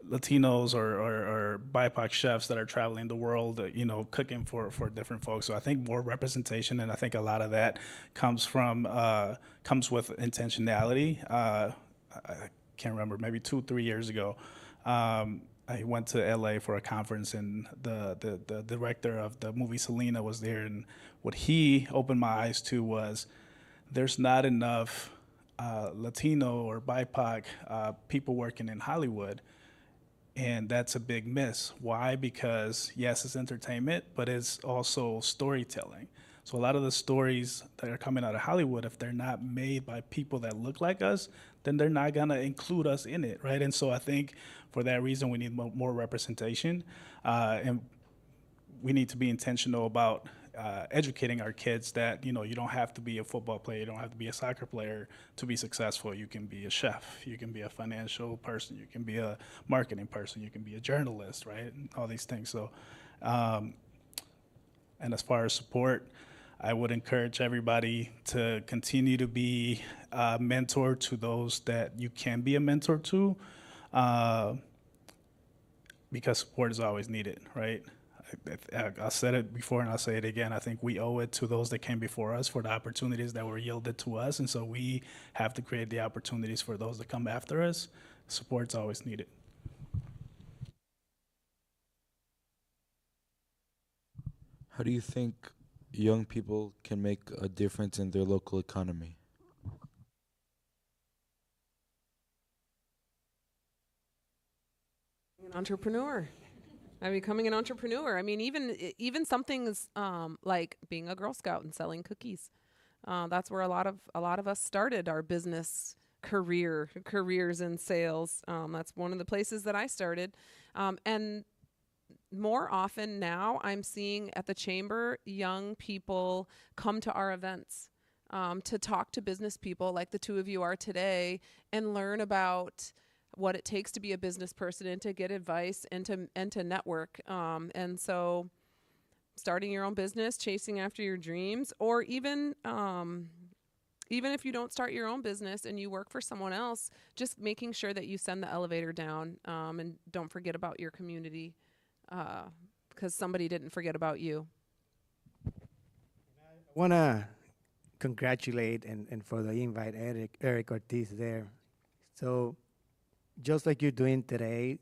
Latinos or BIPOC chefs that are traveling the world, you know, cooking for different folks. So I think more representation, and I think a lot of that comes with intentionality. I can't remember, maybe 2-3 years ago, I went to LA for a conference, and the director of the movie Selena was there, and what he opened my eyes to was there's not enough Latino or BIPOC people working in Hollywood. And that's a big miss. Why? Because yes, it's entertainment, but it's also storytelling. So a lot of the stories that are coming out of Hollywood, if they're not made by people that look like us, then they're not gonna include us in it, right? And so I think for that reason, we need more representation, and we need to be intentional about educating our kids that, you know, you don't have to be a football player, you don't have to be a soccer player to be successful. You can be a chef, you can be a financial person, you can be a marketing person, you can be a journalist, right? All these things. So, and as far as support, I would encourage everybody to continue to be a mentor to those that you can be a mentor to, because support is always needed, right? I said it before and I'll say it again. I think we owe it to those that came before us for the opportunities that were yielded to us. And so we have to create the opportunities for those that come after us. Support's always needed. How do you think young people can make a difference in their local economy? An entrepreneur. I'm becoming an entrepreneur. I mean, even something as like being a Girl Scout and selling cookies. That's where a lot of us started our business careers in sales. That's one of the places that I started, and more often now I'm seeing at the chamber young people come to our events to talk to business people like the two of you are today and learn about what it takes to be a business person and to get advice and to network. And so starting your own business, chasing after your dreams, or even if you don't start your own business and you work for someone else, just making sure that you send the elevator down and don't forget about your community because somebody didn't forget about you. I want to congratulate and for the invite Eric Ortiz there. So just like you're doing today,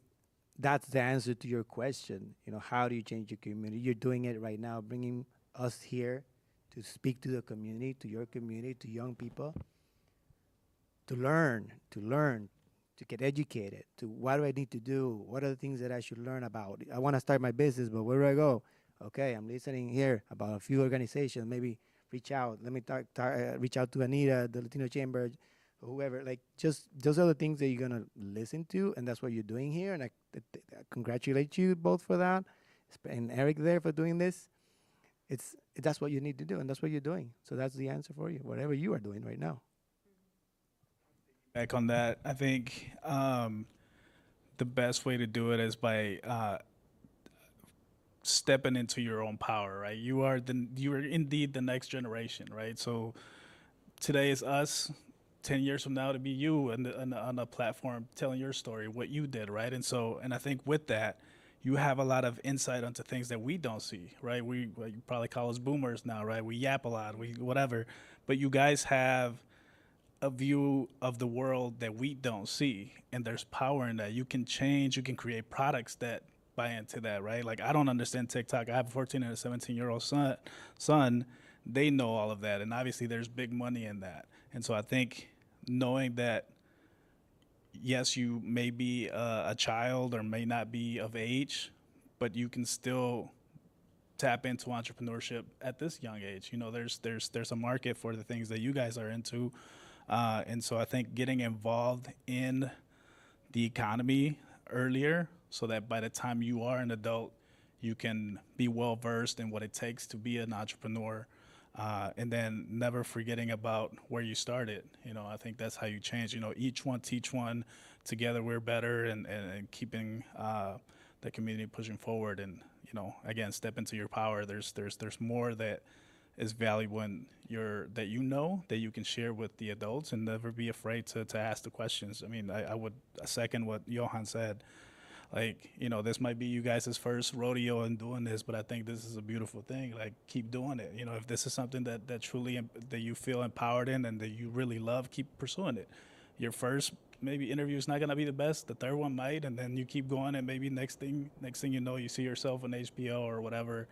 that's the answer to your question. You know, how do you change your community? You're doing it right now, bringing us here to speak to the community, to your community, to young people, to learn, to get educated, to what do I need to do? What are the things that I should learn about? I want to start my business, but where do I go? Okay, I'm listening here about a few organizations. Maybe reach out. Let me reach out to Anita, the Latino Chamber, whoever. Like, just those are the things that you're going to listen to, and that's what you're doing here. And I congratulate you both for that, and Eric there for doing this. That's what you need to do, and that's what you're doing. So that's the answer for you, whatever you are doing right now. Back on that, I think the best way to do it is by stepping into your own power, right? You are indeed the next generation, right? So today is us. 10 years from now to be you on a platform telling your story, what you did, right? And I think with that, you have a lot of insight onto things that we don't see, right? You probably call us boomers now, right? We yap a lot, whatever. But you guys have a view of the world that we don't see, and there's power in that. You can change, you can create products that buy into that, right? Like, I don't understand TikTok. I have a 14 and a 17-year-old son. They know all of that, and obviously there's big money in that. And so I think knowing that, yes, you may be a child or may not be of age, but you can still tap into entrepreneurship at this young age. You know, there's a market for the things that you guys are into. And so I think getting involved in the economy earlier so that by the time you are an adult, you can be well-versed in what it takes to be an entrepreneur. And then never forgetting about where you started. You know, I think that's how you change. You know, each one teach one. Together we're better, and keeping the community pushing forward. And, you know, again, step into your power. There's more that is valuable in that you can share with the adults, and never be afraid to ask the questions. I mean, I would second what Johan said. Like, you know, this might be you guys' first rodeo in doing this, but I think this is a beautiful thing. Like, keep doing it. You know, if this is something that truly that you feel empowered in and that you really love, keep pursuing it. Your first maybe interview is not going to be the best. The third one might, and then you keep going, and maybe next thing you know, you see yourself on HBO or whatever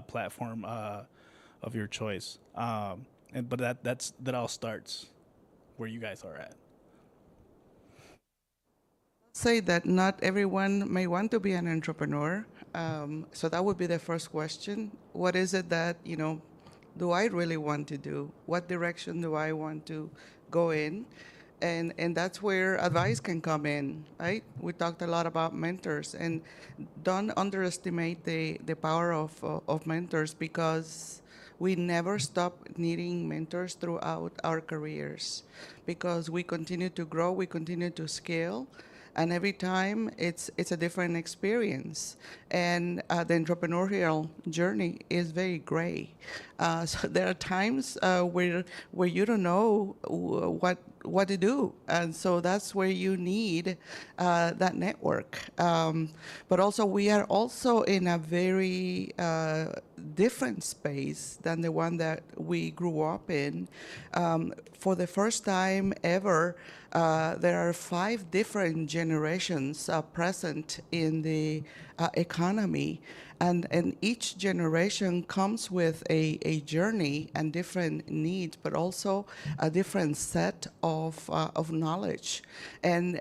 platform of your choice. But that all starts where you guys are at. Say that not everyone may want to be an entrepreneur. So that would be the first question. What is it that, you know, do I really want to do? What direction do I want to go in? And that's where advice can come in, right? We talked a lot about mentors, and don't underestimate the power of mentors, because we never stop needing mentors throughout our careers, because we continue to grow, we continue to scale. And every time it's a different experience. And the entrepreneurial journey is very gray. So there are times where you don't know what to do. And so that's where you need that network. But also we are also in a very different space than the one that we grew up in. For the first time ever, there are 5 different generations present in the economy, and each generation comes with a journey and different needs, but also a different set of knowledge. And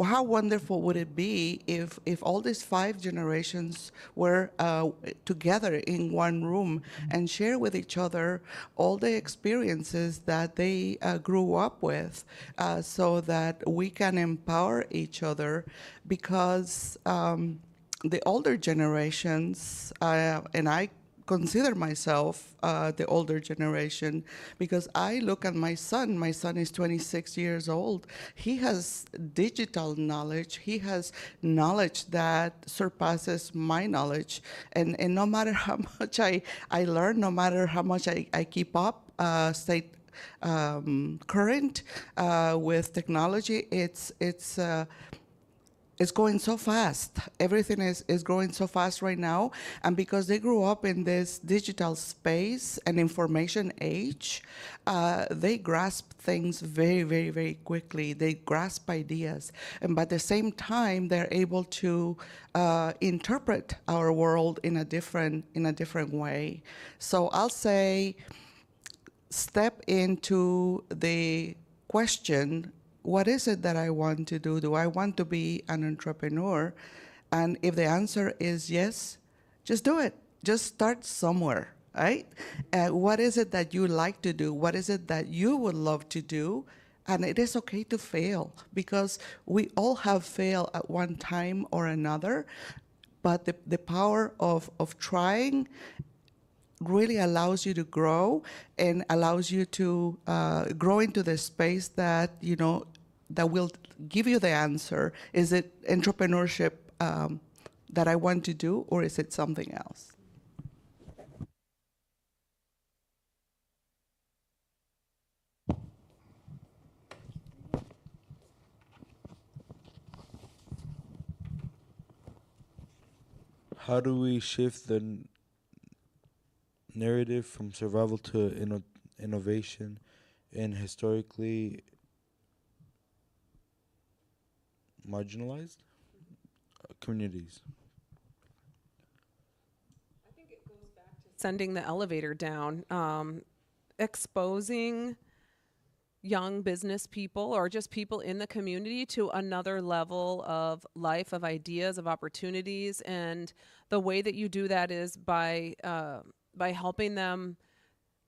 how wonderful would it be if all these 5 generations were together in one room and share with each other all the experiences that they grew up with, so that we can empower each other, because the older generations, and I consider myself the older generation, because I look at my son. My son is 26 years old. He has digital knowledge. He has knowledge that surpasses my knowledge. And no matter how much I learn, no matter how much I keep up, stay current with technology, it's going so fast. Everything is growing so fast right now. And because they grew up in this digital space and information age, they grasp things very, very, very quickly. They grasp ideas. And by the same time, they're able to interpret our world in a different way. So I'll say, step into the question, what is it that I want to do? Do I want to be an entrepreneur? And if the answer is yes, just do it. Just start somewhere, right? What is it that you like to do? What is it that you would love to do? And it is okay to fail, because we all have failed at one time or another. But the power of trying really allows you to grow, and allows you to grow into the space that, that will give you the answer. Is it entrepreneurship that I want to do, or is it something else? How do we shift the narrative from survival to innovation in historically marginalized communities? I think it goes back to sending the elevator down, exposing young business people or just people in the community to another level of life, of ideas, of opportunities. And the way that you do that is by helping them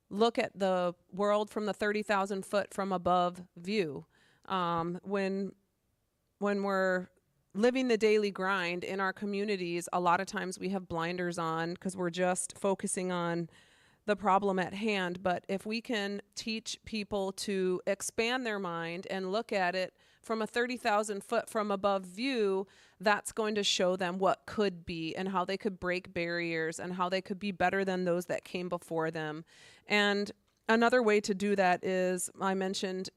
look at the world from the 30,000 foot from above view. When we're living the daily grind in our communities, a lot of times we have blinders on because we're just focusing on the problem at hand. But if we can teach people to expand their mind and look at it from a 30,000 foot from above view, that's going to show them what could be and how they could break barriers and how they could be better than those that came before them. And another way to do that is, I mentioned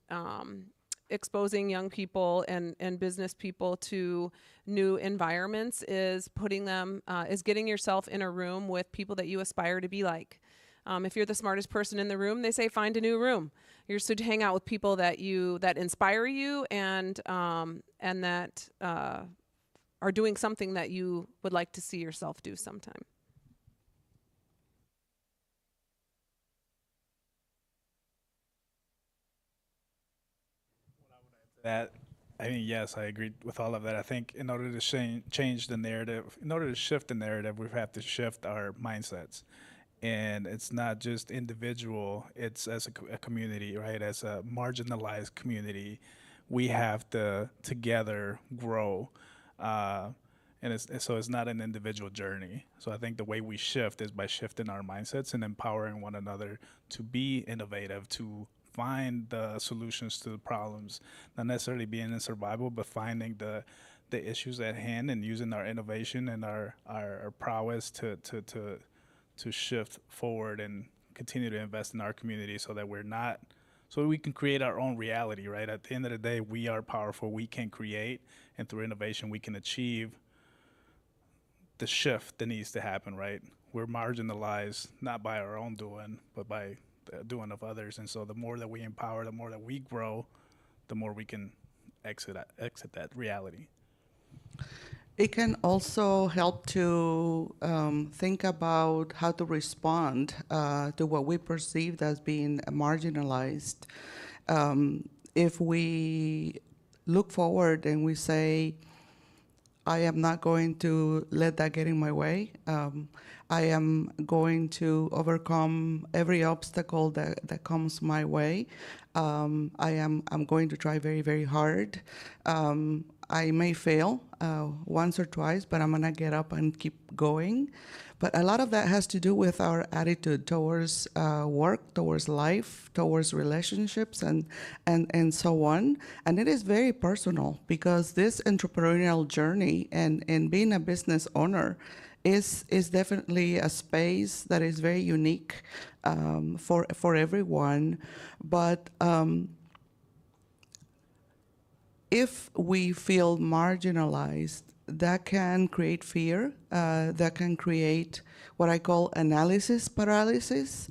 exposing young people and business people to new environments, is putting them, is getting yourself in a room with people that you aspire to be like. If you're the smartest person in the room, they say find a new room. You're supposed to hang out with people that inspire you and that are doing something that you would like to see yourself do sometime. Yes, I agree with all of that. I think in order to change the narrative, in order to shift the narrative, we have to shift our mindsets. And it's not just individual, it's as a community, right? As a marginalized community, we have to together grow. So it's not an individual journey. So I think the way we shift is by shifting our mindsets and empowering one another to be innovative, to find the solutions to the problems, not necessarily being in survival, but finding the issues at hand and using our innovation and our prowess to shift forward and continue to invest in our community so that so we can create our own reality, right? At the end of the day, we are powerful, we can create, and through innovation, we can achieve the shift that needs to happen, right? We're marginalized, not by our own doing, but by the doing of others. And so the more that we empower, the more that we grow, the more we can exit that reality. It can also help to think about how to respond to what we perceived as being marginalized. If we look forward and we say, I am not going to let that get in my way. I am going to overcome every obstacle that comes my way. I'm going to try very, very hard. I may fail once or twice, but I'm gonna get up and keep going. But a lot of that has to do with our attitude towards work, towards life, towards relationships, and so on. And it is very personal because this entrepreneurial journey and being a business owner is definitely a space that is very unique for everyone. But if we feel marginalized, that can create fear, that can create what I call analysis paralysis.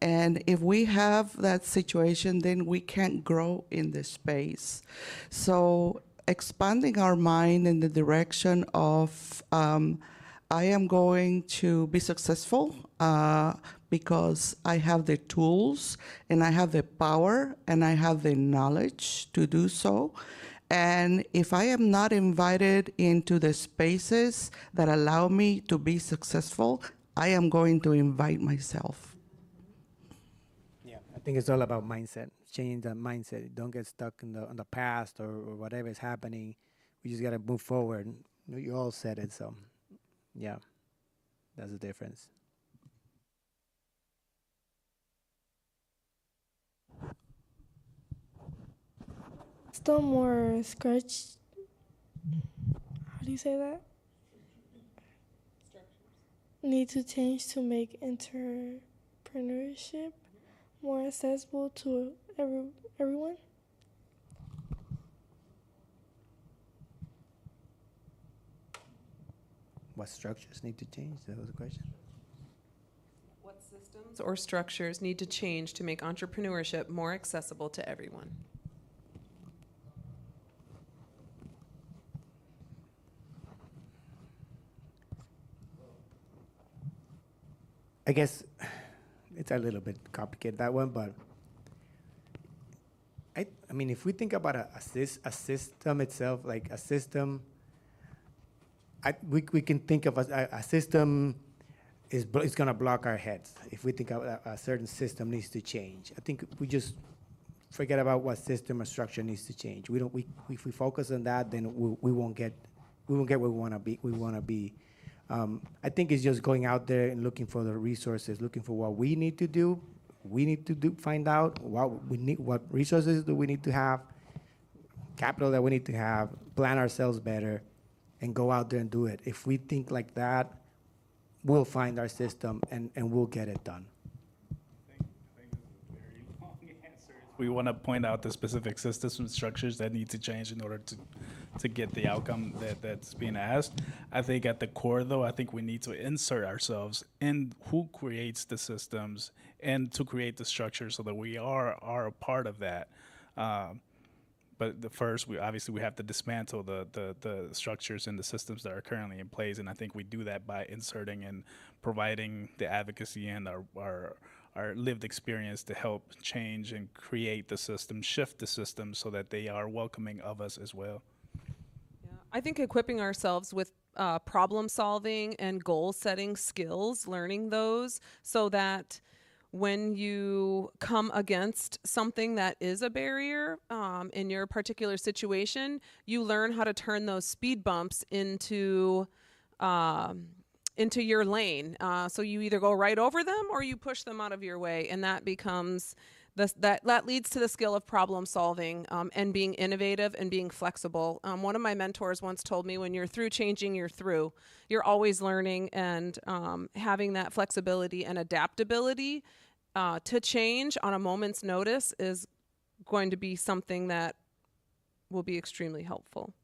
And if we have that situation, then we can't grow in this space. So expanding our mind in the direction of I am going to be successful because I have the tools and I have the power and I have the knowledge to do so. And if I am not invited into the spaces that allow me to be successful, I am going to invite myself. Yeah, I think it's all about mindset, changing the mindset. Don't get stuck in the past or whatever is happening. We just got to move forward. You all said it, so yeah, that's the difference. Still more scratch. How do you say that? Need to change to make entrepreneurship more accessible to everyone. What structures need to change? That was the question. What systems or structures need to change to make entrepreneurship more accessible to everyone? I guess it's a little bit complicated, that one, but I mean, if we think about a system itself, like a system, we can think of a system is going to block our heads. If we think of a certain system needs to change, I think we just forget about what system or structure needs to change. If we focus on that, then we won't get where we want to be. I think it's just going out there and looking for the resources, looking for what we need to do. We need to find out what we need, what resources do we need to have, capital that we need to have, plan ourselves better, and go out there and do it. If we think like that, we'll find our system and we'll get it done. We want to point out the specific systems and structures that need to change in order to get the outcome that's being asked. I think at the core, though, I think we need to insert ourselves in who creates the systems and to create the structure so that we are a part of that. But first, we have to dismantle the structures and the systems that are currently in place, and I think we do that by inserting and providing the advocacy and our lived experience to help change and create the system, shift the system so that they are welcoming of us as well. Yeah, I think equipping ourselves with problem solving and goal setting skills, learning those so that when you come against something that is a barrier in your particular situation, you learn how to turn those speed bumps into your lane. So you either go right over them or you push them out of your way, and that becomes that leads to the skill of problem solving and being innovative and being flexible. One of my mentors once told me, when you're through changing, you're through. You're always learning, and having that flexibility and adaptability to change on a moment's notice is going to be something that will be extremely helpful.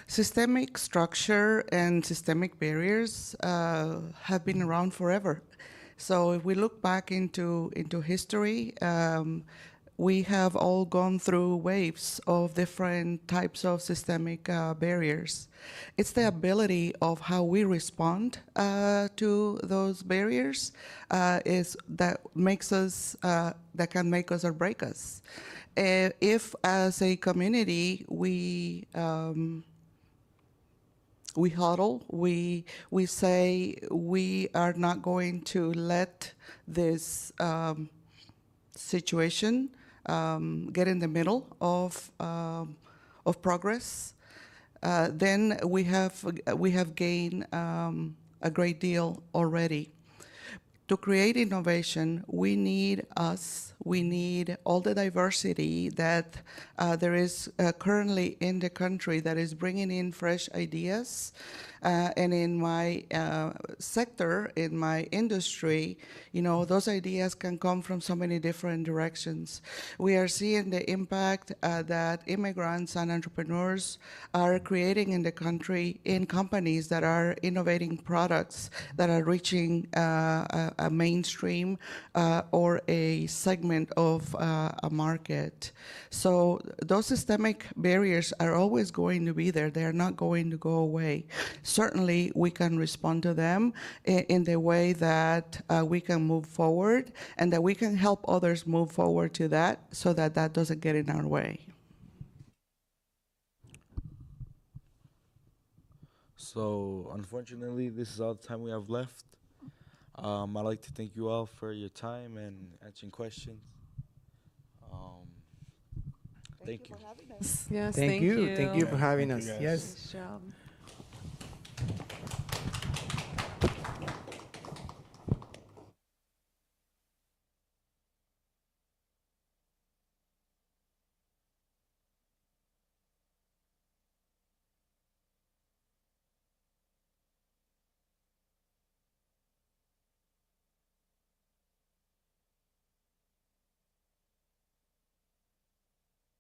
Systemic structure and systemic barriers have been around forever. So if we look back into history, we have all gone through waves of different types of systemic barriers. It's the ability of how we respond to those barriers that can make us or break us. If, as a community, we huddle, we say we are not going to let this situation get in the middle of progress, then we have gained a great deal already. To create innovation, we need all the diversity that there is currently in the country that is bringing in fresh ideas. And in my sector, in my industry, those ideas can come from so many different directions. We are seeing the impact that immigrants and entrepreneurs are creating in the country in companies that are innovating products that are reaching a mainstream or a segment of a market. So those systemic barriers are always going to be there. They are not going to go away. Certainly, we can respond to them in the way that we can move forward and that we can help others move forward to that so that that doesn't get in our way. So, unfortunately, this is all the time we have left. I'd like to thank you all for your time and answering questions. Thank you. For having us. Yes, Thank you. Thank you for having Thank us. you, guys. Yes. Nice job.